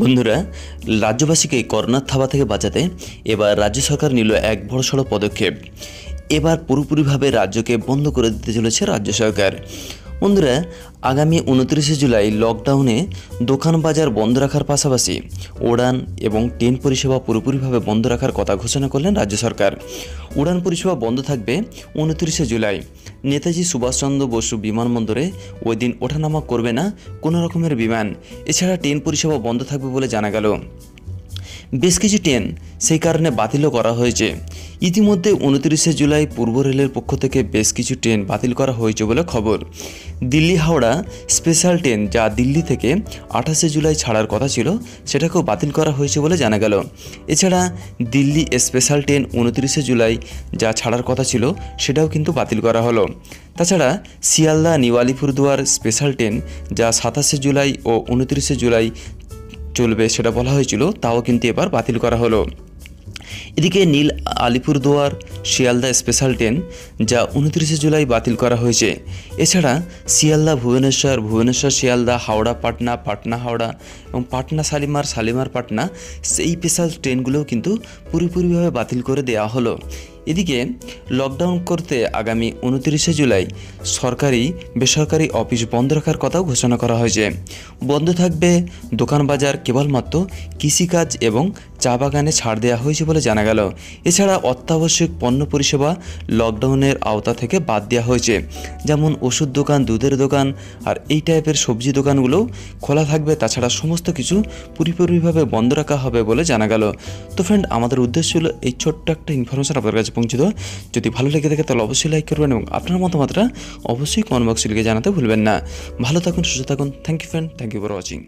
বন্ধুরা, রাজ্যবাসীকে করোনার থাবা থেকে বাঁচাতে এবার রাজ্য সরকার নিল এক বড়সড় পদক্ষেপ। এবার পুরোপুরিভাবে রাজ্যকে বন্ধ করে দিতে চলেছে রাজ্য সরকার। বন্ধুরা, আগামী 29শে জুলাই লকডাউনে দোকান বাজার বন্ধ রাখার পাশাপাশি উড়ান এবং ট্রেন পরিষেবা পুরোপুরিভাবে বন্ধ রাখার কথা ঘোষণা করলেন রাজ্য সরকার। উড়ান পরিষেবা বন্ধ থাকবে 29শে জুলাই। নেতাজি সুভাষচন্দ্র বসু বিমানবন্দরে ওই দিন ওঠানামা করবে না কোনো রকমের বিমান। এছাড়া ট্রেন পরিষেবা বন্ধ থাকবে বলে জানা গেল। বেশ কিছু ট্রেন সেই কারণে বাতিলও করা হয়েছে। ইতিমধ্যে 29শে জুলাই পূর্ব রেলের পক্ষ থেকে বেশ কিছু ট্রেন বাতিল করা হয়েছে বলে খবর। দিল্লি হাওড়া স্পেশাল ট্রেন, যা দিল্লি থেকে 28শে জুলাই ছাড়ার কথা ছিল, সেটাকেও বাতিল করা হয়েছে বলে জানা গেল। এছাড়া দিল্লি স্পেশাল ট্রেন 29শে জুলাই যা ছাড়ার কথা ছিল, সেটাও কিন্তু বাতিল করা হলো। তাছাড়া Sealdah new Alipurduar special train, যা 27শে জুলাই ও 29শে জুলাই চলবে সেটা বলা হয়েছিল, তাও কিন্তু এবার বাতিল করা হলো। এদিকে নীল আলিপুরদুয়ার শিয়ালদা স্পেশাল ট্রেন, যা 29শে জুলাই বাতিল করা হয়েছে। এছাড়া শিয়ালদা ভুবনেশ্বর, ভুবনেশ্বর শিয়ালদা, হাওড়া পাটনা, পাটনা হাওড়া এবং পাটনা শালিমার, শালিমার পাটনা, সেই স্পেশাল ট্রেনগুলোও কিন্তু পুরোপুরিভাবে বাতিল করে দেওয়া হলো। এদিকে লকডাউন করতে আগামী 29শে জুলাই সরকারি বেসরকারি অফিস বন্ধ রাখার কথাও ঘোষণা করা হয়েছে। বন্ধ থাকবে দোকান বাজার, কেবলমাত্র কৃষিকাজ এবং চা বাগানে ছাড় দেওয়া হয়েছে বলে জানা গেল। এছাড়া অত্যাবশ্যক পণ্য পরিষেবা লকডাউনের আওতা থেকে বাদ দেওয়া হয়েছে, যেমন ওষুধ দোকান, দুধের দোকান আর এই টাইপের সবজি দোকানগুলোও খোলা থাকবে। তাছাড়া সমস্ত কিছু পুরোপুরিভাবে বন্ধ রাখা হবে বলে জানা গেল। তো ফ্রেন্ড, আমাদের উদ্দেশ্য হলো এই ছোট্ট একটা ইনফরমেশন আপনার কাছে পৌঁছে দেওয়া। যদি ভালো লেগে থাকে তাহলে অবশ্যই লাইক করবেন এবং আপনার মতামতটা অবশ্যই কমেন্ট বক্সে লিখে জানাতে ভুলবেন না। ভালো থাকুন, সুস্থ থাকুন। Thank you friend, thank you for watching.